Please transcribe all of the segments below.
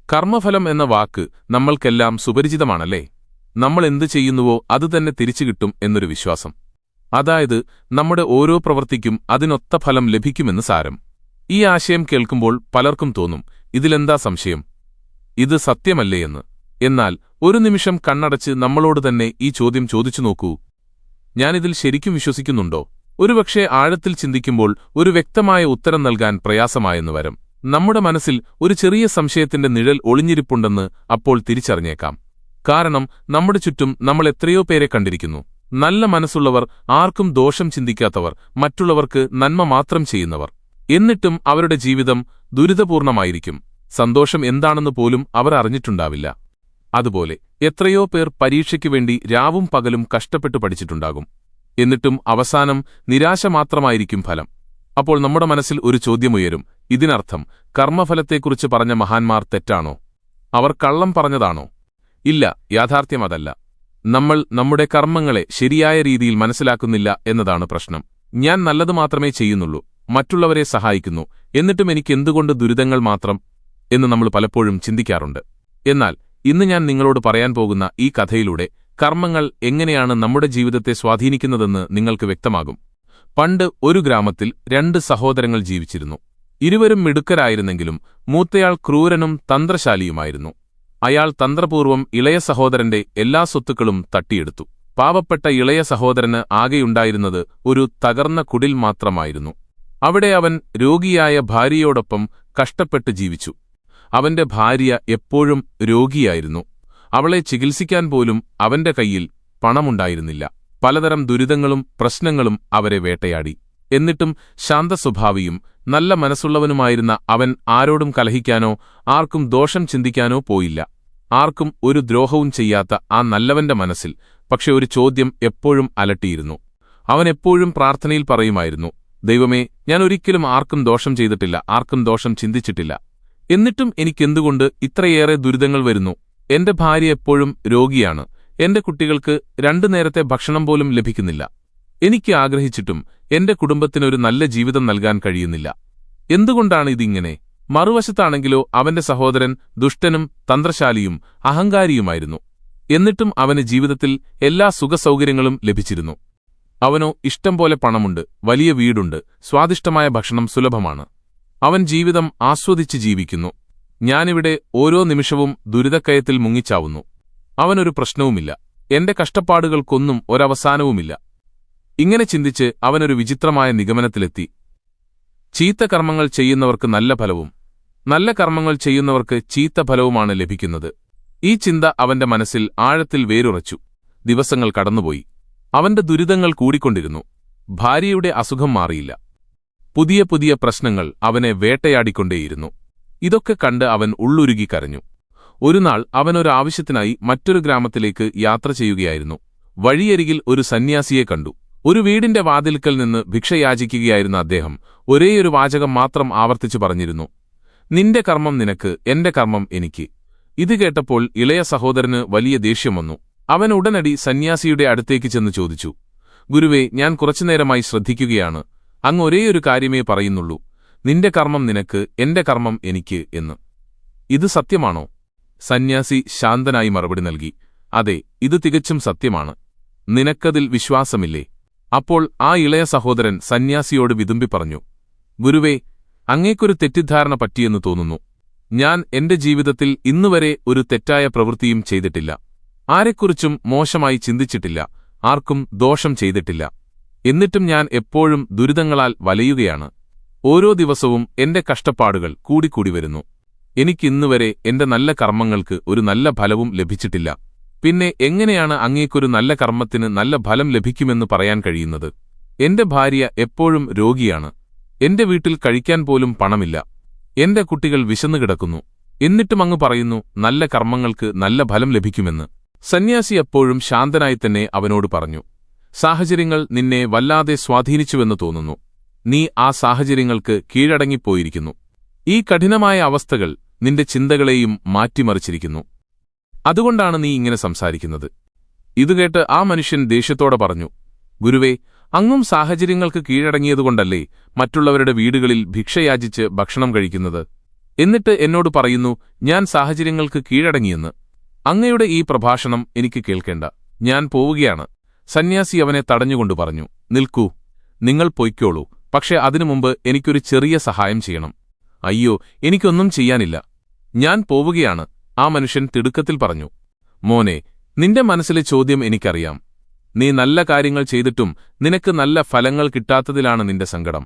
കർമ്മഫലം എന്ന വാക്ക് നമ്മൾക്കെല്ലാം സുപരിചിതമാണല്ലേ? നമ്മൾ എന്തു ചെയ്യുന്നുവോ അതുതന്നെ തിരിച്ചു കിട്ടും എന്നൊരു വിശ്വാസം. അതായത് നമ്മുടെ ഓരോ പ്രവൃത്തിക്കും അതിനൊത്ത ഫലം ലഭിക്കുമെന്ന് സാരം. ഈ ആശയം കേൾക്കുമ്പോൾ പലർക്കും തോന്നും, ഇതിലെന്താ സംശയം, ഇത് സത്യമല്ലേ എന്ന്. എന്നാൽ ഒരു നിമിഷം കണ്ണടച്ച് നമ്മളോട് തന്നെ ഈ ചോദ്യം ചോദിച്ചു നോക്കൂ, ഞാനിതിൽ ശരിക്കും വിശ്വസിക്കുന്നുണ്ടോ? ഒരുപക്ഷേ ആഴത്തിൽ ചിന്തിക്കുമ്പോൾ ഒരു വ്യക്തമായ ഉത്തരം നൽകാൻ പ്രയാസമായെന്ന് വരും. നമ്മുടെ മനസ്സിൽ ഒരു ചെറിയ സംശയത്തിന്റെ നിഴൽ ഒളിഞ്ഞിരിപ്പുണ്ടെന്ന് അപ്പോൾ തിരിച്ചറിഞ്ഞേക്കാം. കാരണം നമ്മുടെ ചുറ്റും നമ്മൾ എത്രയോ പേരെ കണ്ടിരിക്കുന്നു. നല്ല മനസ്സുള്ളവർ, ആർക്കും ദോഷം ചിന്തിക്കാത്തവർ, മറ്റുള്ളവർക്ക് നന്മ മാത്രം ചെയ്യുന്നവർ. എന്നിട്ടും അവരുടെ ജീവിതം ദുരിതപൂർണമായിരിക്കും. സന്തോഷം എന്താണെന്ന് പോലും അവർ അറിഞ്ഞിട്ടുണ്ടാവില്ല. അതുപോലെ എത്രയോ പേർ പരീക്ഷയ്ക്കു വേണ്ടി രാവും പകലും കഷ്ടപ്പെട്ടു പഠിച്ചിട്ടുണ്ടാകും. എന്നിട്ടും അവസാനം നിരാശ മാത്രമായിരിക്കും ഫലം. അപ്പോൾ നമ്മുടെ മനസ്സിൽ ഒരു ചോദ്യമുയരും, ഇതിനർത്ഥം കർമ്മഫലത്തെക്കുറിച്ച് പറഞ്ഞ മഹാന്മാർ തെറ്റാണോ? അവർ കള്ളം പറഞ്ഞതാണോ? ഇല്ല, യാഥാർത്ഥ്യം അതല്ല. നമ്മൾ നമ്മുടെ കർമ്മങ്ങളെ ശരിയായ രീതിയിൽ മനസ്സിലാക്കുന്നില്ല എന്നതാണ് പ്രശ്നം. ഞാൻ നല്ലത് മാത്രമേ ചെയ്യുന്നുള്ളൂ, മറ്റുള്ളവരെ സഹായിക്കുന്നു, എന്നിട്ടും എനിക്കെന്തുകൊണ്ട് ദുരിതങ്ങൾ മാത്രം എന്ന് നമ്മൾ പലപ്പോഴും ചിന്തിക്കാറുണ്ട്. എന്നാൽ ഇന്ന് ഞാൻ നിങ്ങളോട് പറയാൻ പോകുന്ന ഈ കഥയിലൂടെ കർമ്മങ്ങൾ എങ്ങനെയാണ് നമ്മുടെ ജീവിതത്തെ സ്വാധീനിക്കുന്നതെന്ന് നിങ്ങൾക്ക് വ്യക്തമാകും. പണ്ട് ഒരു ഗ്രാമത്തിൽ 2 സഹോദരങ്ങൾ ജീവിച്ചിരുന്നു. ഇരുവരും മിടുക്കരായിരുന്നെങ്കിലും മൂത്തയാൾ ക്രൂരനും തന്ത്രശാലിയുമായിരുന്നു. അയാൾ തന്ത്രപൂർവ്വം ഇളയ സഹോദരന്റെ എല്ലാ സ്വത്തുക്കളും തട്ടിയെടുത്തു. പാവപ്പെട്ട ഇളയ സഹോദരന് ആകെയുണ്ടായിരുന്നത് ഒരു തകർന്ന കുടിൽ മാത്രമായിരുന്നു. അവിടെ അവൻ രോഗിയായ ഭാര്യയോടൊപ്പം കഷ്ടപ്പെട്ട് ജീവിച്ചു. അവന്റെ ഭാര്യ എപ്പോഴും രോഗിയായിരുന്നു. അവളെ ചികിത്സിക്കാൻ പോലും അവന്റെ കയ്യിൽ പണമുണ്ടായിരുന്നില്ല. പലതരം ദുരിതങ്ങളും പ്രശ്നങ്ങളും അവരെ വേട്ടയാടി. എന്നിട്ടും ശാന്തസ്വഭാവിയും നല്ല മനസ്സുള്ളവനുമായിരുന്ന അവൻ ആരോടും കലഹിക്കാനോ ആർക്കും ദോഷം ചിന്തിക്കാനോ പോയില്ല. ആർക്കും ഒരു ദ്രോഹവും ചെയ്യാത്ത ആ നല്ലവന്റെ മനസ്സിൽ പക്ഷെ ഒരു ചോദ്യം എപ്പോഴും അലട്ടിയിരുന്നു. അവൻ എപ്പോഴും പ്രാർത്ഥനയിൽ പറയുമായിരുന്നു, ദൈവമേ, ഞാൻ ഒരിക്കലും ആർക്കും ദോഷം ചെയ്തിട്ടില്ല, ആർക്കും ദോഷം ചിന്തിച്ചിട്ടില്ല. എന്നിട്ടും എനിക്കെന്തുകൊണ്ട് ഇത്രയേറെ ദുരിതങ്ങൾ വരുന്നു? എന്റെ ഭാര്യ എപ്പോഴും രോഗിയാണ്. എന്റെ കുട്ടികൾക്ക് 2 നേരത്തെ ഭക്ഷണം പോലും ലഭിക്കുന്നില്ല. എനിക്ക് ആഗ്രഹിച്ചിട്ടും എന്റെ കുടുംബത്തിനൊരു നല്ല ജീവിതം നൽകാൻ കഴിയുന്നില്ല. എന്തുകൊണ്ടാണ് ഇതിങ്ങനെ? മറുവശത്താണെങ്കിലോ അവന്റെ സഹോദരൻ ദുഷ്ടനും തന്ത്രശാലിയും അഹങ്കാരിയുമായിരുന്നു. എന്നിട്ടും അവന് ജീവിതത്തിൽ എല്ലാ സുഖസൗകര്യങ്ങളും ലഭിച്ചിരുന്നു. അവനോ ഇഷ്ടം പോലെ പണമുണ്ട്, വലിയ വീടുണ്ട്, സ്വാദിഷ്ടമായ ഭക്ഷണം സുലഭമാണ്. അവൻ ജീവിതം ആസ്വദിച്ച് ജീവിക്കുന്നു. ഞാനിവിടെ ഓരോ നിമിഷവും ദുരിതക്കയത്തിൽ മുങ്ങിച്ചാവുന്നു. അവനൊരു പ്രശ്നവുമില്ല. എന്റെ കഷ്ടപ്പാടുകൾക്കൊന്നും ഒരവസാനവുമില്ല. ഇങ്ങനെ ചിന്തിച്ച് അവനൊരു വിചിത്രമായ നിഗമനത്തിലെത്തി. ചീത്ത കർമ്മങ്ങൾ ചെയ്യുന്നവർക്ക് നല്ല ഫലവും നല്ല കർമ്മങ്ങൾ ചെയ്യുന്നവർക്ക് ചീത്ത ഫലവുമാണ് ലഭിക്കുന്നത്. ഈ ചിന്ത അവന്റെ മനസ്സിൽ ആഴത്തിൽ വേരുറച്ചു. ദിവസങ്ങൾ കടന്നുപോയി. അവന്റെ ദുരിതങ്ങൾ കൂടിക്കൊണ്ടിരുന്നു. ഭാര്യയുടെ അസുഖം മാറിയില്ല. പുതിയ പുതിയ പ്രശ്നങ്ങൾ അവനെ വേട്ടയാടിക്കൊണ്ടേയിരുന്നു. ഇതൊക്കെ കണ്ട് അവൻ ഉള്ളുരുകി കരഞ്ഞു. ഒരുനാൾ അവനൊരാവശ്യത്തിനായി മറ്റൊരു ഗ്രാമത്തിലേക്ക് യാത്ര ചെയ്യുകയായിരുന്നു. വഴിയരികിൽ ഒരു സന്യാസിയെ കണ്ടു. ഒരു വീടിന്റെ വാതിൽക്കൽ നിന്ന് ഭിക്ഷയാചിക്കുകയായിരുന്ന അദ്ദേഹം ഒരേയൊരു വാചകം മാത്രം ആവർത്തിച്ചു പറഞ്ഞിരുന്നു, നിന്റെ കർമ്മം നിനക്ക്, എന്റെ കർമ്മം എനിക്ക്. ഇത് കേട്ടപ്പോൾ ഇളയ സഹോദരന് വലിയ ദേഷ്യം വന്നു. അവൻ ഉടനടി സന്യാസിയുടെ അടുത്തേക്ക് ചെന്ന് ചോദിച്ചു, ഗുരുവേ, ഞാൻ കുറച്ചുനേരമായി ശ്രദ്ധിക്കുകയാണ്. അങ്ങ് ഒരേയൊരു കാര്യമേ പറയുന്നുള്ളൂ, നിന്റെ കർമ്മം നിനക്ക്, എന്റെ കർമ്മം എനിക്ക് എന്ന്. ഇത് സത്യമാണോ? സന്യാസി ശാന്തനായി മറുപടി നൽകി, അതെ, ഇത് തികച്ചും സത്യമാണ്. നിനക്കതിൽ വിശ്വാസമില്ലേ? അപ്പോൾ ആ ഇളയ സഹോദരൻ സന്യാസിയോട് വിതുമ്പി പറഞ്ഞു, ഗുരുവേ, അങ്ങേക്കൊരു തെറ്റിദ്ധാരണ പറ്റിയെന്ന് തോന്നുന്നു. ഞാൻ എന്റെ ജീവിതത്തിൽ ഇന്നുവരെ ഒരു തെറ്റായ പ്രവൃത്തിയും ചെയ്തിട്ടില്ല. ആരെക്കുറിച്ചും മോശമായി ചിന്തിച്ചിട്ടില്ല, ആർക്കും ദോഷം ചെയ്തിട്ടില്ല. എന്നിട്ടും ഞാൻ എപ്പോഴും ദുരിതങ്ങളാൽ വലയുകയാണ്. ഓരോ ദിവസവും എന്റെ കഷ്ടപ്പാടുകൾ കൂടിക്കൂടി വരുന്നു. എനിക്കിന്നുവരെ എന്റെ നല്ല കർമ്മങ്ങൾക്ക് ഒരു നല്ല ഫലവും ലഭിച്ചിട്ടില്ല. പിന്നെ എങ്ങനെയാണ് അങ്ങേക്കൊരു നല്ല കർമ്മത്തിന് നല്ല ഫലം ലഭിക്കുമെന്ന് പറയാൻ കഴിയുന്നത്? എന്റെ ഭാര്യ എപ്പോഴും രോഗിയാണ്. എന്റെ വീട്ടിൽ കഴിക്കാൻ പോലും പണമില്ല. എന്റെ കുട്ടികൾ വിശന്നുകിടക്കുന്നു. എന്നിട്ടും അങ്ങ് പറയുന്നു നല്ല കർമ്മങ്ങൾക്ക് നല്ല ഫലം ലഭിക്കുമെന്ന്. സന്യാസി എപ്പോഴും ശാന്തനായി തന്നെ അവനോട് പറഞ്ഞു, സാഹചര്യങ്ങൾ നിന്നെ വല്ലാതെ സ്വാധീനിച്ചുവെന്ന് തോന്നുന്നു. നീ ആ സാഹചര്യങ്ങൾക്ക് കീഴടങ്ങിപ്പോയിരിക്കുന്നു. ഈ കഠിനമായ അവസ്ഥകൾ നിന്റെ ചിന്തകളെയും മാറ്റിമറിച്ചിരിക്കുന്നു. അതുകൊണ്ടാണ് നീ ഇങ്ങനെ സംസാരിക്കുന്നത്. ഇതുകേട്ട് ആ മനുഷ്യൻ ദേഷ്യത്തോടെ പറഞ്ഞു, ഗുരുവേ, അങ്ങും സാഹചര്യങ്ങൾക്ക് കീഴടങ്ങിയതുകൊണ്ടല്ലേ മറ്റുള്ളവരുടെ വീടുകളിൽ ഭിക്ഷയാചിച്ച് ഭക്ഷണം കഴിക്കുന്നത്? എന്നിട്ട് എന്നോട് പറയുന്നു ഞാൻ സാഹചര്യങ്ങൾക്ക് കീഴടങ്ങിയെന്ന്. അങ്ങയുടെ ഈ പ്രഭാഷണം എനിക്ക് കേൾക്കേണ്ട. ഞാൻ പോവുകയാണ്. സന്യാസി അവനെ തടഞ്ഞുകൊണ്ടു പറഞ്ഞു, നിൽക്കൂ, നിങ്ങൾ പൊയ്ക്കോളൂ. പക്ഷേ അതിനു മുമ്പ് എനിക്കൊരു ചെറിയ സഹായം ചെയ്യണം. അയ്യോ, എനിക്കൊന്നും ചെയ്യാനില്ല, ഞാൻ പോവുകയാണ്, ആ മനുഷ്യൻ തിടുക്കത്തിൽ പറഞ്ഞു. മോനെ, നിന്റെ മനസ്സിലെ ചോദ്യം എനിക്കറിയാം. നീ നല്ല കാര്യങ്ങൾ ചെയ്തിട്ടും നിനക്ക് നല്ല ഫലങ്ങൾ കിട്ടാത്തതിലാണ് നിന്റെ സങ്കടം.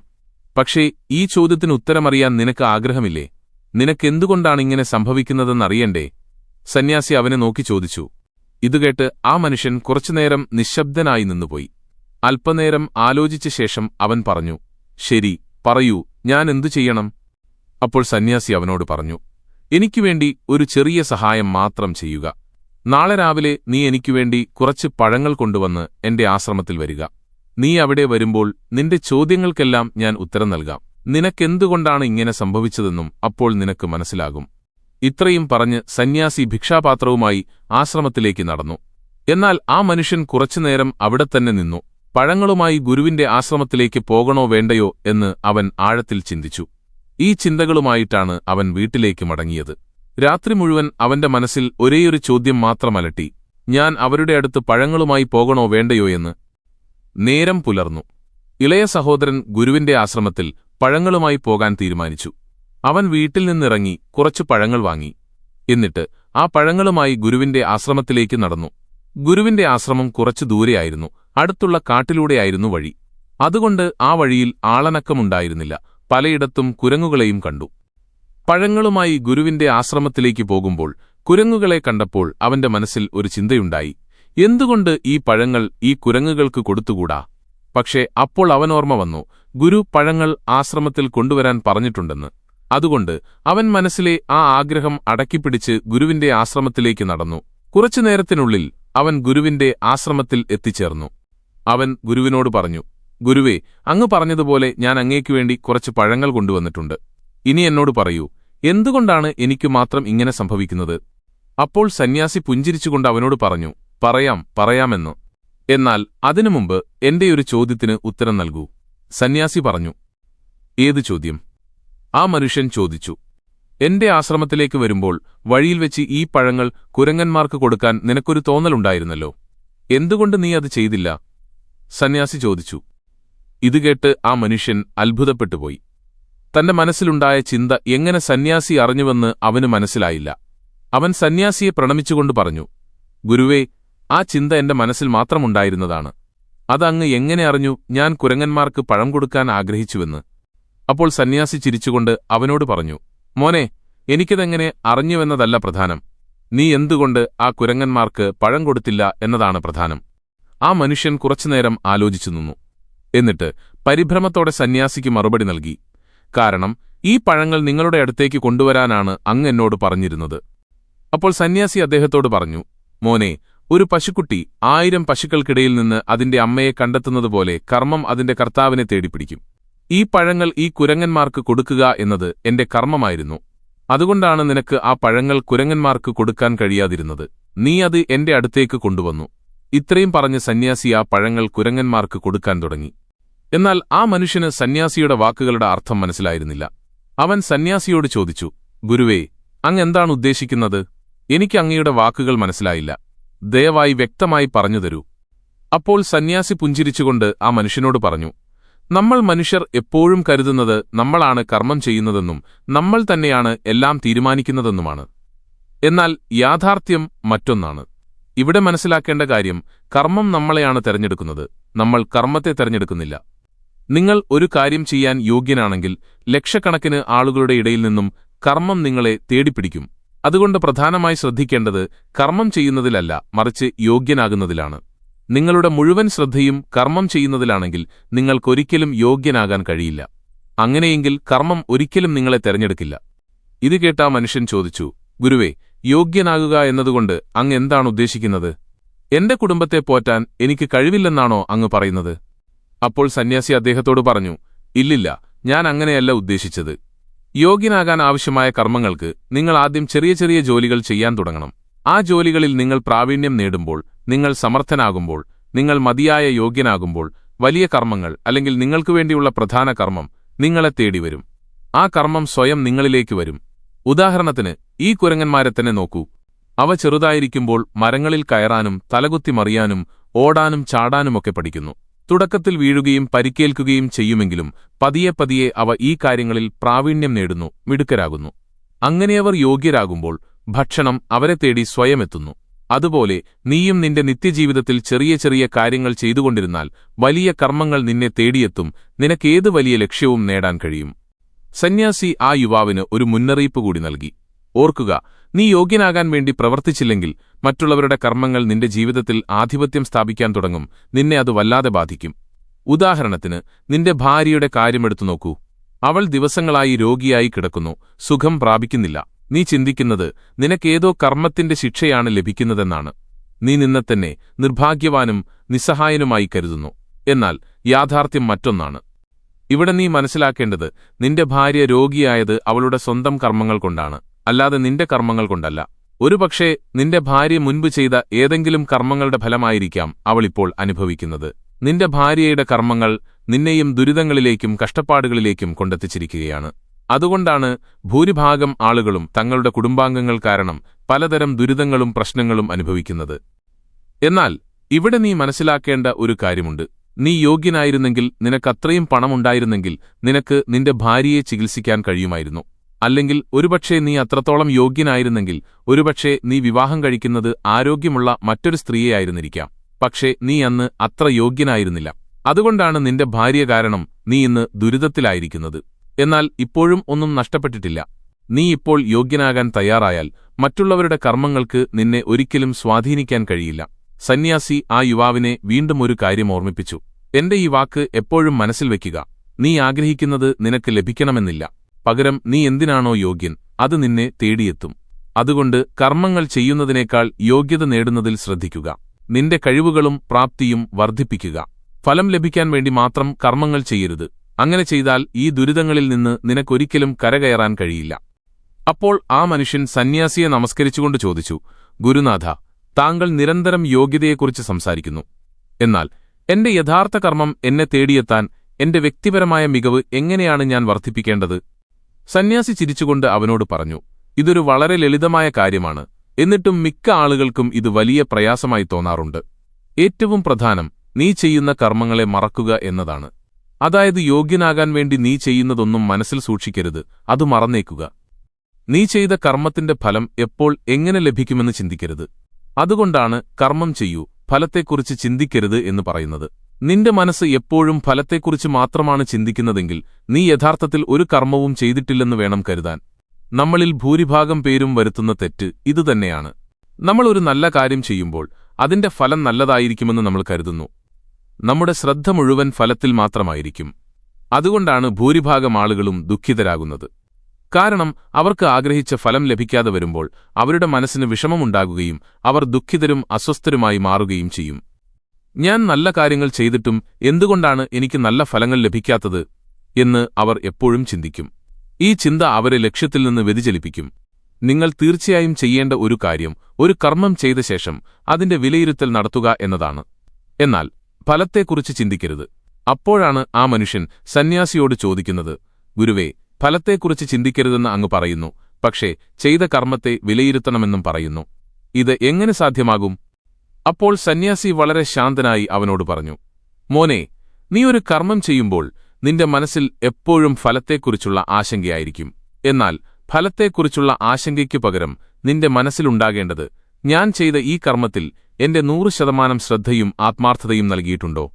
പക്ഷേ ഈ ചോദ്യത്തിന് ഉത്തരമറിയാൻ നിനക്ക് ആഗ്രഹമില്ലേ? നിനക്കെന്തുകൊണ്ടാണിങ്ങനെ സംഭവിക്കുന്നതെന്നറിയണ്ടേ? സന്യാസി അവനെ നോക്കി ചോദിച്ചു. ഇതുകേട്ട് ആ മനുഷ്യൻ കുറച്ചുനേരം നിശ്ശബ്ദനായി നിന്നുപോയി. അല്പനേരം ആലോചിച്ച ശേഷം അവൻ പറഞ്ഞു, ശരി, പറയൂ, ഞാൻ എന്തു ചെയ്യണം? അപ്പോൾ സന്യാസി അവനോട് പറഞ്ഞു, എനിക്കുവേണ്ടി ഒരു ചെറിയ സഹായം മാത്രം ചെയ്യുക. നാളെ രാവിലെ നീ എനിക്കുവേണ്ടി കുറച്ച് പഴങ്ങൾ കൊണ്ടുവന്ന് എന്റെ ആശ്രമത്തിൽ വരിക. നീ അവിടെ വരുമ്പോൾ നിന്റെ ചോദ്യങ്ങൾക്കെല്ലാം ഞാൻ ഉത്തരം നൽകാം. നിനക്കെന്തുകൊണ്ടാണ് ഇങ്ങനെ സംഭവിച്ചതെന്നും അപ്പോൾ നിനക്ക് മനസ്സിലാകും. ഇത്രയും പറഞ്ഞ് സന്യാസി ഭിക്ഷാപാത്രവുമായി ആശ്രമത്തിലേക്ക് നടന്നു. എന്നാൽ ആ മനുഷ്യൻ കുറച്ചുനേരം അവിടെത്തന്നെ നിന്നു. പഴങ്ങളുമായി ഗുരുവിന്റെ ആശ്രമത്തിലേക്ക് പോകണോ വേണ്ടയോ എന്ന് അവൻ ആഴത്തിൽ ചിന്തിച്ചു. ഈ ചിന്തകളുമായിട്ടാണ് അവൻ വീട്ടിലേക്ക് മടങ്ങിയത്. രാത്രി മുഴുവൻ അവന്റെ മനസ്സിൽ ഒരേയൊരു ചോദ്യം മാത്രം അലട്ടി, ഞാൻ അവരുടെ അടുത്ത് പഴങ്ങളുമായി പോകണോ വേണ്ടയോ എന്ന്. നേരം പുലർന്നു. ഇളയ സഹോദരൻ ഗുരുവിന്റെ ആശ്രമത്തിൽ പഴങ്ങളുമായി പോകാൻ തീരുമാനിച്ചു. അവൻ വീട്ടിൽ നിന്നിറങ്ങി കുറച്ചു പഴങ്ങൾ വാങ്ങി. എന്നിട്ട് ആ പഴങ്ങളുമായി ഗുരുവിന്റെ ആശ്രമത്തിലേക്ക് നടന്നു. ഗുരുവിന്റെ ആശ്രമം കുറച്ചു ദൂരെയായിരുന്നു. അടുത്തുള്ള കാട്ടിലൂടെയായിരുന്നു വഴി. അതുകൊണ്ട് ആ വഴിയിൽ ആളനക്കമുണ്ടായിരുന്നില്ല. പലയിടത്തും കുരങ്ങുകളെയും കണ്ടു. പഴങ്ങളുമായി ഗുരുവിന്റെ ആശ്രമത്തിലേക്ക് പോകുമ്പോൾ കുരങ്ങുകളെ കണ്ടപ്പോൾ അവന്റെ മനസ്സിൽ ഒരു ചിന്തയുണ്ടായി. എന്തുകൊണ്ട് ഈ പഴങ്ങൾ ഈ കുരങ്ങുകൾക്ക് കൊടുത്തുകൂടാ? പക്ഷേ അപ്പോൾ അവനോർമ്മ വന്നു, ഗുരു പഴങ്ങൾ ആശ്രമത്തിൽ കൊണ്ടുവരാൻ പറഞ്ഞിട്ടുണ്ടെന്ന്. അതുകൊണ്ട് അവൻ മനസ്സിലെ ആ ആഗ്രഹം അടക്കിപ്പിടിച്ച് ഗുരുവിന്റെ ആശ്രമത്തിലേക്ക് നടന്നു. കുറച്ചുനേരത്തിനുള്ളിൽ അവൻ ഗുരുവിന്റെ ആശ്രമത്തിൽ എത്തിച്ചേർന്നു. അവൻ ഗുരുവിനോട് പറഞ്ഞു, ഗുരുവേ, അങ്ങ് പറഞ്ഞതുപോലെ ഞാൻ അങ്ങേക്കുവേണ്ടി കുറച്ച് പഴങ്ങൾ കൊണ്ടുവന്നിട്ടുണ്ട്. ഇനി എന്നോട് പറയൂ, എന്തുകൊണ്ടാണ് എനിക്കു മാത്രം ഇങ്ങനെ സംഭവിക്കുന്നത്? അപ്പോൾ സന്യാസി പുഞ്ചിരിച്ചുകൊണ്ട് അവനോട് പറഞ്ഞു, പറയാമെന്ന്. എന്നാൽ അതിനു മുമ്പ് എന്റെയൊരു ചോദ്യത്തിന് ഉത്തരം നൽകൂ. സന്യാസി പറഞ്ഞു. ഏത് ചോദ്യം? ആ മനുഷ്യൻ ചോദിച്ചു. എന്റെ ആശ്രമത്തിലേക്ക് വരുമ്പോൾ വഴിയിൽ വെച്ച് ഈ പഴങ്ങൾ കുരങ്ങന്മാർക്ക് കൊടുക്കാൻ നിനക്കൊരു തോന്നലുണ്ടായിരുന്നല്ലോ. എന്തുകൊണ്ട് നീ അത് ചെയ്തില്ല? സന്യാസി ചോദിച്ചു. ഇതുകേട്ട് ആ മനുഷ്യൻ അത്ഭുതപ്പെട്ടുപോയി. തന്റെ മനസ്സിലുണ്ടായ ചിന്ത എങ്ങനെ സന്യാസി അറിഞ്ഞുവെന്ന് അവന് മനസ്സിലായില്ല. അവൻ സന്യാസിയെ പ്രണമിച്ചുകൊണ്ട് പറഞ്ഞു, ഗുരുവേ, ആ ചിന്ത എന്റെ മനസ്സിൽ മാത്രമുണ്ടായിരുന്നതാണ്. അതങ്ങ് എങ്ങനെ അറിഞ്ഞു ഞാൻ കുരങ്ങന്മാർക്ക് പഴം കൊടുക്കാൻ ആഗ്രഹിച്ചുവെന്ന്? അപ്പോൾ സന്യാസി ചിരിച്ചുകൊണ്ട് അവനോട് പറഞ്ഞു, മോനെ, എനിക്കിതെങ്ങനെ അറിഞ്ഞുവെന്നതല്ല പ്രധാനം. നീ എന്തുകൊണ്ട് ആ കുരങ്ങന്മാർക്ക് പഴം കൊടുത്തില്ല എന്നതാണ് പ്രധാനം. ആ മനുഷ്യൻ കുറച്ചുനേരം ആലോചിച്ചു നിന്നു. എന്നിട്ട് പരിഭ്രമത്തോടെ സന്യാസിക്ക് മറുപടി നൽകി, കാരണം ഈ പഴങ്ങൾ നിങ്ങളുടെ അടുത്തേക്ക് കൊണ്ടുവരാനാണ് അങ്ങ് എന്നോട് പറഞ്ഞിരുന്നത്. അപ്പോൾ സന്യാസി അദ്ദേഹത്തോട് പറഞ്ഞു, മോനെ, ഒരു പശുക്കുട്ടി 1000 പശുക്കൾക്കിടയിൽ നിന്ന് അതിന്റെ അമ്മയെ കണ്ടെത്തുന്നതുപോലെ കർമ്മം അതിന്റെ കർത്താവിനെ തേടിപ്പിടിക്കും. ഈ പഴങ്ങൾ ഈ കുരങ്ങന്മാർക്ക് കൊടുക്കുക എന്നത് എന്റെ കർമ്മമായിരുന്നു. അതുകൊണ്ടാണ് നിനക്ക് ആ പഴങ്ങൾ കുരങ്ങന്മാർക്ക് കൊടുക്കാൻ കഴിയാതിരുന്നത്. നീ അത് എന്റെ അടുത്തേക്ക് കൊണ്ടുവന്നു. ഇത്രയും പറഞ്ഞ് സന്യാസി ആ പഴങ്ങൾ കുരങ്ങന്മാർക്ക് കൊടുക്കാൻ തുടങ്ങി. എന്നാൽ ആ മനുഷ്യന് സന്യാസിയുടെ വാക്കുകളുടെ അർത്ഥം മനസ്സിലായിരുന്നില്ല. അവൻ സന്യാസിയോട് ചോദിച്ചു, ഗുരുവേ, അങ്ങ് എന്താണ് ഉദ്ദേശിക്കുന്നത്? എനിക്ക് അങ്ങയുടെ വാക്കുകൾ മനസ്സിലായില്ല. ദയവായി വ്യക്തമായി പറഞ്ഞുതരൂ. അപ്പോൾ സന്യാസി പുഞ്ചിരിച്ചുകൊണ്ട് ആ മനുഷ്യനോട് പറഞ്ഞു, നമ്മൾ മനുഷ്യർ എപ്പോഴും കരുതുന്നത് നമ്മളാണ് കർമ്മം ചെയ്യുന്നതെന്നും നമ്മൾ തന്നെയാണ് എല്ലാം തീരുമാനിക്കുന്നതെന്നുമാണ്. എന്നാൽ യാഥാർത്ഥ്യം മറ്റൊന്നാണ്. ഇവിടെ മനസ്സിലാക്കേണ്ട കാര്യം, കർമ്മം നമ്മളെയാണ് തെരഞ്ഞെടുക്കുന്നത്, നമ്മൾ കർമ്മത്തെ തെരഞ്ഞെടുക്കുന്നില്ല. നിങ്ങൾ ഒരു കാര്യം ചെയ്യാൻ യോഗ്യനാണെങ്കിൽ ലക്ഷക്കണക്കിന് ആളുകളുടെ ഇടയിൽ നിന്നും കർമ്മം നിങ്ങളെ തേടിപ്പിടിക്കും. അതുകൊണ്ട് പ്രധാനമായി ശ്രദ്ധിക്കേണ്ടത് കർമ്മം ചെയ്യുന്നതിലല്ല, മറിച്ച് യോഗ്യനാകുന്നതിലാണ്. നിങ്ങളുടെ മുഴുവൻ ശ്രദ്ധയും കർമ്മം ചെയ്യുന്നതിലാണെങ്കിൽ നിങ്ങൾക്കൊരിക്കലും യോഗ്യനാകാൻ കഴിയില്ല. അങ്ങനെയെങ്കിൽ കർമ്മം ഒരിക്കലും നിങ്ങളെ തെരഞ്ഞെടുക്കില്ല. ഇത് കേട്ട മനുഷ്യൻ ചോദിച്ചു, ഗുരുവേ, യോഗ്യനാകുക എന്നതുകൊണ്ട് അങ്ങ് എന്താണ് ഉദ്ദേശിക്കുന്നത്? എന്റെ കുടുംബത്തെ പോറ്റാൻ എനിക്ക് കഴിവില്ലെന്നാണോ അങ്ങ് പറയുന്നത്? അപ്പോൾ സന്യാസി അദ്ദേഹത്തോട് പറഞ്ഞു, ഇല്ലില്ല, ഞാൻ അങ്ങനെയല്ല ഉദ്ദേശിച്ചത്. യോഗ്യനാകാൻ ആവശ്യമായ കർമ്മങ്ങൾക്ക് നിങ്ങൾ ആദ്യം ചെറിയ ചെറിയ ജോലികൾ ചെയ്യാൻ തുടങ്ങണം. ആ ജോലികളിൽ നിങ്ങൾ പ്രാവീണ്യം നേടുമ്പോൾ, നിങ്ങൾ സമർത്ഥനാകുമ്പോൾ, നിങ്ങൾ മതിയായ യോഗ്യനാകുമ്പോൾ വലിയ കർമ്മങ്ങൾ അല്ലെങ്കിൽ നിങ്ങൾക്കുവേണ്ടിയുള്ള പ്രധാന കർമ്മം നിങ്ങളെ തേടിവരും. ആ കർമ്മം സ്വയം നിങ്ങളിലേക്ക് വരും. ഉദാഹരണത്തിന് ഈ കുരങ്ങന്മാരെ തന്നെ നോക്കൂ. അവ ചെറുതായിരിക്കുമ്പോൾ മരങ്ങളിൽ കയറാനും തലകുത്തി മറിയാനും ഓടാനും ചാടാനുമൊക്കെ പഠിക്കുന്നു. തുടക്കത്തിൽ വീഴുകയും പരിക്കേൽക്കുകയും ചെയ്യുമെങ്കിലും പതിയെ പതിയെ അവ ഈ കാര്യങ്ങളിൽ പ്രാവീണ്യം നേടുന്നു, മിടുക്കരാകുന്നു. അങ്ങനെയവർ യോഗ്യരാകുമ്പോൾ ഭക്ഷണം അവരെ തേടി സ്വയം എത്തുന്നു. അതുപോലെ നീയും നിന്റെ നിത്യജീവിതത്തിൽ ചെറിയ ചെറിയ കാര്യങ്ങൾ ചെയ്തുകൊണ്ടിരുന്നാൽ വലിയ കർമ്മങ്ങൾ നിന്നെ തേടിയെത്തും. നിനക്കേത് വലിയ ലക്ഷ്യവും നേടാൻ കഴിയും. സന്യാസി ആ യുവാവിന് ഒരു മുന്നറിയിപ്പ് കൂടി നൽകി. ഓർക്കുക, നീ യോഗ്യനാകാൻ വേണ്ടി പ്രവർത്തിച്ചില്ലെങ്കിൽ മറ്റുള്ളവരുടെ കർമ്മങ്ങൾ നിന്റെ ജീവിതത്തിൽ ആധിപത്യം സ്ഥാപിക്കാൻ തുടങ്ങും. നിന്നെ അത് വല്ലാതെ ബാധിക്കും. ഉദാഹരണത്തിന് നിന്റെ ഭാര്യയുടെ കാര്യമെടുത്തു നോക്കൂ. അവൾ ദിവസങ്ങളായി രോഗിയായി കിടക്കുന്നു, സുഖം പ്രാപിക്കുന്നില്ല. നീ ചിന്തിക്കുന്നത് നിനക്കേതോ കർമ്മത്തിന്റെ ശിക്ഷയാണ് ലഭിക്കുന്നതെന്നാണ്. നീ നിന്നെ തന്നെ നിർഭാഗ്യവാനും നിസ്സഹായനുമായി കരുതുന്നു. എന്നാൽ യാഥാർത്ഥ്യം മറ്റൊന്നാണ്. ഇവിടെ നീ മനസ്സിലാക്കേണ്ടത് നിന്റെ ഭാര്യ രോഗിയായത് അവളുടെ സ്വന്തം കർമ്മങ്ങൾ കൊണ്ടാണ്, അല്ലാതെ നിന്റെ കർമ്മങ്ങൾ കൊണ്ടല്ല. ഒരുപക്ഷേ നിന്റെ ഭാര്യ മുൻപ് ചെയ്ത ഏതെങ്കിലും കർമ്മങ്ങളുടെ ഫലമായിരിക്കാം അവളിപ്പോൾ അനുഭവിക്കുന്നത്. നിന്റെ ഭാര്യയുടെ കർമ്മങ്ങൾ നിന്നെയും ദുരിതങ്ങളിലേക്കും കഷ്ടപ്പാടുകളിലേക്കും കൊണ്ടെത്തിച്ചിരിക്കുകയാണ്. അതുകൊണ്ടാണ് ഭൂരിഭാഗം ആളുകളും തങ്ങളുടെ കുടുംബാംഗങ്ങൾ കാരണം പലതരം ദുരിതങ്ങളും പ്രശ്നങ്ങളും അനുഭവിക്കുന്നത്. എന്നാൽ ഇവിടെ നീ മനസ്സിലാക്കേണ്ട ഒരു കാര്യമുണ്ട്. നീ യോഗ്യനായിരുന്നെങ്കിൽ, നിനക്കത്രയും പണമുണ്ടായിരുന്നെങ്കിൽ നിനക്ക് നിന്റെ ഭാര്യയെ ചികിത്സിക്കാൻ കഴിയുമായിരുന്നു. അല്ലെങ്കിൽ ഒരുപക്ഷേ നീ അത്രത്തോളം യോഗ്യനായിരുന്നെങ്കിൽ ഒരുപക്ഷേ നീ വിവാഹം കഴിക്കുന്നത് ആരോഗ്യമുള്ള മറ്റൊരു സ്ത്രീയെയായിരുന്നിരിക്കാം. പക്ഷേ നീ അന്ന് അത്ര യോഗ്യനായിരുന്നില്ല. അതുകൊണ്ടാണ് നിന്റെ ഭാര്യ കാരണം നീ ഇന്ന് ദുരിതത്തിലായിരിക്കുന്നത്. എന്നാൽ ഇപ്പോഴും ഒന്നും നഷ്ടപ്പെട്ടിട്ടില്ല. നീ ഇപ്പോൾ യോഗ്യനാകാൻ തയ്യാറായാൽ മറ്റുള്ളവരുടെ കർമ്മങ്ങൾക്ക് നിന്നെ ഒരിക്കലും സ്വാധീനിക്കാൻ കഴിയില്ല. സന്യാസി ആ യുവാവിനെ വീണ്ടും ഒരു കാര്യം ഓർമ്മിപ്പിച്ചു. എന്റെ ഈ വാക്ക് എപ്പോഴും മനസ്സിൽ വയ്ക്കുക. നീ ആഗ്രഹിക്കുന്നത് നിനക്ക് ലഭിക്കണമെന്നില്ല. പകരം നീ എന്തിനാണോ യോഗ്യൻ അത് നിന്നെ തേടിയെത്തും. അതുകൊണ്ട് കർമ്മങ്ങൾ ചെയ്യുന്നതിനേക്കാൾ യോഗ്യത നേടുന്നതിൽ ശ്രദ്ധിക്കുക. നിന്റെ കഴിവുകളും പ്രാപ്തിയും വർദ്ധിപ്പിക്കുക. ഫലം ലഭിക്കാൻ വേണ്ടി മാത്രം കർമ്മങ്ങൾ ചെയ്യരുത്. അങ്ങനെ ചെയ്താൽ ഈ ദുരിതങ്ങളിൽ നിന്ന് നിനക്കൊരിക്കലും കരകയറാൻ കഴിയില്ല. അപ്പോൾ ആ മനുഷ്യൻ സന്യാസിയെ നമസ്കരിച്ചുകൊണ്ട് ചോദിച്ചു, ഗുരുനാഥ, താങ്കൾ നിരന്തരം യോഗ്യതയെക്കുറിച്ച് സംസാരിക്കുന്നു. എന്നാൽ എന്റെ യഥാർത്ഥ കർമ്മം എന്നെ തേടിയെത്താൻ എന്റെ വ്യക്തിപരമായ മികവ് എങ്ങനെയാണ് ഞാൻ വർദ്ധിപ്പിക്കേണ്ടത്? സന്യാസി ചിരിച്ചുകൊണ്ട് അവനോട് പറഞ്ഞു, ഇതൊരു വളരെ ലളിതമായ കാര്യമാണ്. എന്നിട്ടും മിക്ക ആളുകൾക്കും ഇത് വലിയ പ്രയാസമായി തോന്നാറുണ്ട്. ഏറ്റവും പ്രധാനം നീ ചെയ്യുന്ന കർമ്മങ്ങളെ മറക്കുക എന്നതാണ്. അതായത് യോഗ്യനാകാൻ വേണ്ടി നീ ചെയ്യുന്നതൊന്നും മനസ്സിൽ സൂക്ഷിക്കരുത്, അത് മറന്നേക്കുക. നീ ചെയ്ത കർമ്മത്തിന്റെ ഫലം എപ്പോൾ എങ്ങനെ ലഭിക്കുമെന്ന് ചിന്തിക്കരുത്. അതുകൊണ്ടാണ് കർമ്മം ചെയ്യൂ, ഫലത്തെക്കുറിച്ച് ചിന്തിക്കരുത് എന്ന് പറയുന്നത്. നിന്റെ മനസ്സ് എപ്പോഴും ഫലത്തെക്കുറിച്ച് മാത്രമാണ് ചിന്തിക്കുന്നതെങ്കിൽ നീ യഥാർത്ഥത്തിൽ ഒരു കർമ്മവും ചെയ്തിട്ടില്ലെന്ന് വേണം കരുതാൻ. നമ്മളിൽ ഭൂരിഭാഗം പേരും വരുത്തുന്ന തെറ്റ് ഇതുതന്നെയാണ്. നമ്മൾ ഒരു നല്ല കാര്യം ചെയ്യുമ്പോൾ അതിന്റെ ഫലം നല്ലതായിരിക്കുമെന്ന് നമ്മൾ കരുതുന്നു. നമ്മുടെ ശ്രദ്ധ മുഴുവൻ ഫലത്തിൽ മാത്രമായിരിക്കും. അതുകൊണ്ടാണ് ഭൂരിഭാഗം ആളുകളും ദുഃഖിതരാകുന്നത്. കാരണം അവർക്ക് ആഗ്രഹിച്ച ഫലം ലഭിക്കാതെ വരുമ്പോൾ അവരുടെ മനസ്സിന് വിഷമമുണ്ടാകുകയും അവർ ദുഃഖിതരും അസ്വസ്ഥരുമായി മാറുകയും ചെയ്യും. ഞാൻ നല്ല കാര്യങ്ങൾ ചെയ്തിട്ടും എന്തുകൊണ്ടാണ് എനിക്ക് നല്ല ഫലങ്ങൾ ലഭിക്കാത്തത് എന്ന് അവർ എപ്പോഴും ചിന്തിക്കും. ഈ ചിന്ത അവരെ ലക്ഷ്യത്തിൽ നിന്ന് വ്യതിചലിപ്പിക്കും. നിങ്ങൾ തീർച്ചയായും ചെയ്യേണ്ട ഒരു കാര്യം ഒരു കർമ്മം ചെയ്ത ശേഷം അതിന്റെ വിലയിരുത്തൽ നടത്തുക എന്നതാണ്. എന്നാൽ ഫലത്തെക്കുറിച്ച് ചിന്തിക്കരുത്. അപ്പോഴാണ് ആ മനുഷ്യൻ സന്യാസിയോട് ചോദിക്കുന്നത്, ഗുരുവേ, ഫലത്തെക്കുറിച്ച് ചിന്തിക്കരുതെന്ന് അങ്ങ് പറയുന്നു, പക്ഷേ ചെയ്ത കർമ്മത്തെ വിലയിരുത്തണമെന്നും പറയുന്നു. ഇത് എങ്ങനെ സാധ്യമാകും? അപ്പോൾ സന്യാസി വളരെ ശാന്തനായി അവനോട് പറഞ്ഞു, മോനെ, നീ ഒരു കർമ്മം ചെയ്യുമ്പോൾ നിന്റെ മനസ്സിൽ എപ്പോഴും ഫലത്തെക്കുറിച്ചുള്ള ആശങ്കയായിരിക്കും. എന്നാൽ ഫലത്തെക്കുറിച്ചുള്ള ആശങ്കയ്ക്കു പകരം നിന്റെ മനസ്സിലുണ്ടാകേണ്ടത്, ഞാൻ ചെയ്ത ഈ കർമ്മത്തിൽ എന്റെ 100% ശ്രദ്ധയും ആത്മാർത്ഥതയും നൽകിയിട്ടുണ്ടോ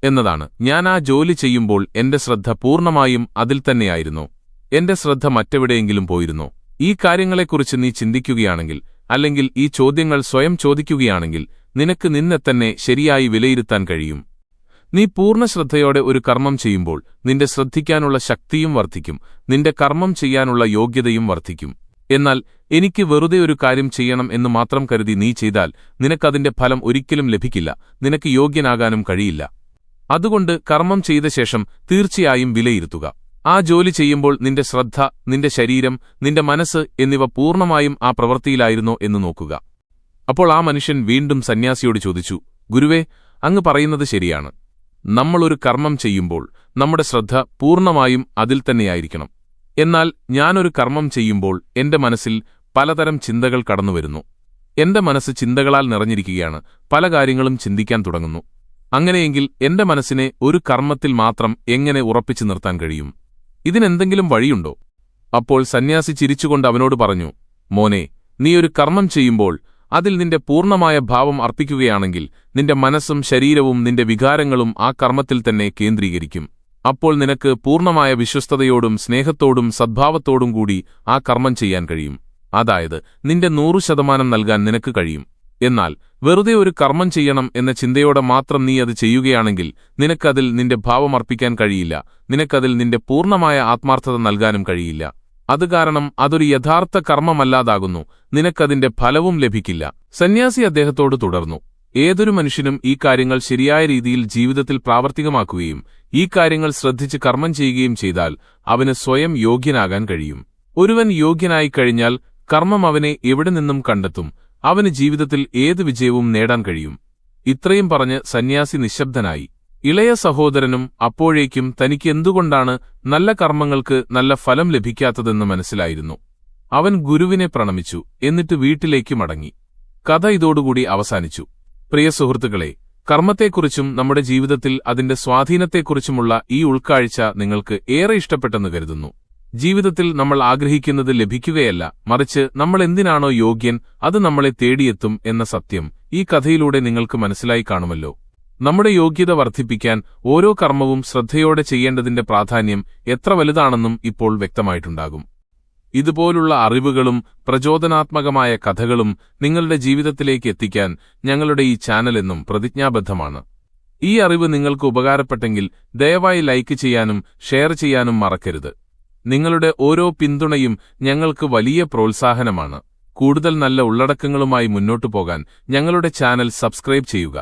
എന്നതാണ്. ഞാൻ ആ ജോലി ചെയ്യുമ്പോൾ എന്റെ ശ്രദ്ധ പൂർണ്ണമായും അതിൽ തന്നെയായിരുന്നോ? എന്റെ ശ്രദ്ധ മറ്റെവിടെയെങ്കിലും പോയിരുന്നോ? ഈ കാര്യങ്ങളെക്കുറിച്ച് നീ ചിന്തിക്കുകയാണെങ്കിൽ, അല്ലെങ്കിൽ ഈ ചോദ്യങ്ങൾ സ്വയം ചോദിക്കുകയാണെങ്കിൽ നിനക്ക് നിന്നെ തന്നെ ശരിയായി വിലയിരുത്താൻ കഴിയും. നീ പൂർണ്ണ ശ്രദ്ധയോടെ ഒരു കർമ്മം ചെയ്യുമ്പോൾ നിന്റെ ശ്രദ്ധിക്കാനുള്ള ശക്തിയും വർദ്ധിക്കും, നിന്റെ കർമ്മം ചെയ്യാനുള്ള യോഗ്യതയും വർദ്ധിക്കും. എന്നാൽ എനിക്ക് വെറുതെ ഒരു കാര്യം ചെയ്യണം എന്ന് മാത്രം കരുതി നീ ചെയ്താൽ നിനക്കതിന്റെ ഫലം ഒരിക്കലും ലഭിക്കില്ല, നിനക്ക് യോഗ്യനാകാനും കഴിയില്ല. അതുകൊണ്ട് കർമ്മം ചെയ്ത ശേഷം തീർച്ചയായും വിലയിരുത്തുക. ആ ജോലി ചെയ്യുമ്പോൾ നിന്റെ ശ്രദ്ധ, നിന്റെ ശരീരം, നിന്റെ മനസ്സ് എന്നിവ പൂർണ്ണമായും ആ പ്രവൃത്തിയിലായിരുന്നോ എന്ന് നോക്കുക. അപ്പോൾ ആ മനുഷ്യൻ വീണ്ടും സന്യാസിയോട് ചോദിച്ചു, ഗുരുവേ, അങ്ങ് പറയുന്നത് ശരിയാണ്. നമ്മളൊരു കർമ്മം ചെയ്യുമ്പോൾ നമ്മുടെ ശ്രദ്ധ പൂർണ്ണമായും അതിൽ തന്നെയായിരിക്കണം. എന്നാൽ ഞാനൊരു കർമ്മം ചെയ്യുമ്പോൾ എന്റെ മനസ്സിൽ പലതരം ചിന്തകൾ കടന്നുവരുന്നു. എന്റെ മനസ്സ് ചിന്തകളാൽ നിറഞ്ഞിരിക്കുകയാണ്. പല കാര്യങ്ങളും ചിന്തിക്കാൻ തുടങ്ങുന്നു. അങ്ങനെയെങ്കിൽ എന്റെ മനസ്സിനെ ഒരു കർമ്മത്തിൽ മാത്രം എങ്ങനെ ഉറപ്പിച്ചു നിർത്താൻ കഴിയും? ഇതിനെന്തെങ്കിലും വഴിയുണ്ടോ? അപ്പോൾ സന്യാസി ചിരിച്ചുകൊണ്ട് അവനോട് പറഞ്ഞു, മോനെ, നീ ഒരു കർമ്മം ചെയ്യുമ്പോൾ അതിൽ നിന്റെ പൂർണ്ണമായ ഭാവം അർപ്പിക്കുകയാണെങ്കിൽ നിന്റെ മനസ്സും ശരീരവും നിന്റെ വികാരങ്ങളും ആ കർമ്മത്തിൽ തന്നെ കേന്ദ്രീകരിക്കും. അപ്പോൾ നിനക്ക് പൂർണ്ണമായ വിശ്വസ്തയോടും സ്നേഹത്തോടും സദ്ഭാവത്തോടും കൂടി ആ കർമ്മം ചെയ്യാൻ കഴിയും. അതായത് നിന്റെ 100% നൽകാൻ നിനക്ക് കഴിയും. എന്നാൽ വെറുതെ ഒരു കർമ്മം ചെയ്യണം എന്ന ചിന്തയോടെ മാത്രം നീ അത് ചെയ്യുകയാണെങ്കിൽ നിനക്കതിൽ നിന്റെ ഭാവം അർപ്പിക്കാൻ കഴിയില്ല. നിനക്കതിൽ നിന്റെ പൂർണ്ണമായ ആത്മാർത്ഥത നൽകാനും കഴിയില്ല. അത് കാരണം അതൊരു യഥാർത്ഥ കർമ്മമല്ലാതാകുന്നു. നിനക്കതിന്റെ ഫലവും ലഭിക്കില്ല. സന്യാസി അദ്ദേഹത്തോട് തുടർന്നു, ഏതൊരു മനുഷ്യനും ഈ കാര്യങ്ങൾ ശരിയായ രീതിയിൽ ജീവിതത്തിൽ പ്രാവർത്തികമാക്കുകയും ഈ കാര്യങ്ങൾ ശ്രദ്ധിച്ച് കർമ്മം ചെയ്യുകയും ചെയ്താൽ അവന് സ്വയം യോഗ്യനാകാൻ കഴിയും. ഒരുവൻ യോഗ്യനായി കഴിഞ്ഞാൽ കർമ്മം അവനെ എവിടെ നിന്നും കണ്ടെത്തും. അവന് ജീവിതത്തിൽ ഏത് വിജയവും നേടാൻ കഴിയും. ഇത്രയും പറഞ്ഞ് സന്യാസി നിശബ്ദനായി. ഇളയ സഹോദരനും അപ്പോഴേക്കും തനിക്ക് എന്തുകൊണ്ടാണ് നല്ല കർമ്മങ്ങൾക്ക് നല്ല ഫലം ലഭിക്കാത്തതെന്ന് മനസ്സിലായിരുന്നു. അവൻ ഗുരുവിനെ പ്രണമിച്ചു. എന്നിട്ട് വീട്ടിലേക്ക് മടങ്ങി. കഥ ഇതോടുകൂടി അവസാനിച്ചു. പ്രിയ സുഹൃത്തുക്കളെ, കർമ്മത്തെക്കുറിച്ചും നമ്മുടെ ജീവിതത്തിൽ അതിന്റെ സ്വാധീനത്തെക്കുറിച്ചുമുള്ള ഈ ഉൾക്കാഴ്ച നിങ്ങൾക്ക് ഏറെ ഇഷ്ടപ്പെട്ടെന്ന് കരുതുന്നു. ജീവിതത്തിൽ നമ്മൾ ആഗ്രഹിക്കുന്നത് ലഭിക്കുകയല്ല, മറിച്ച് നമ്മൾ എന്തിനാണോ യോഗ്യൻ അത് നമ്മളെ തേടിയെത്തും എന്ന സത്യം ഈ കഥയിലൂടെ നിങ്ങൾക്ക് മനസ്സിലായി കാണുമല്ലോ. നമ്മുടെ യോഗ്യത വർദ്ധിപ്പിക്കാൻ ഓരോ കർമ്മവും ശ്രദ്ധയോടെ ചെയ്യേണ്ടതിന്റെ പ്രാധാന്യം എത്ര വലുതാണെന്നും ഇപ്പോൾ വ്യക്തമായിട്ടുണ്ടാകും. ഇതുപോലുള്ള അറിവുകളും പ്രചോദനാത്മകമായ കഥകളും നിങ്ങളുടെ ജീവിതത്തിലേക്ക് എത്തിക്കാൻ ഞങ്ങളുടെ ഈ ചാനൽ എന്നും പ്രതിജ്ഞാബദ്ധമാണ്. ഈ അറിവ് നിങ്ങൾക്ക് ഉപകാരപ്പെട്ടെങ്കിൽ ദയവായി ലൈക്ക് ചെയ്യാനും ഷെയർ ചെയ്യാനും മറക്കരുത്. നിങ്ങളുടെ ഓരോ പിന്തുണയും ഞങ്ങൾക്ക് വലിയ പ്രോത്സാഹനമാണ്. കൂടുതൽ നല്ല ഉള്ളടക്കങ്ങളുമായി മുന്നോട്ടു പോകാൻ ഞങ്ങളുടെ ചാനൽ സബ്സ്ക്രൈബ് ചെയ്യുക.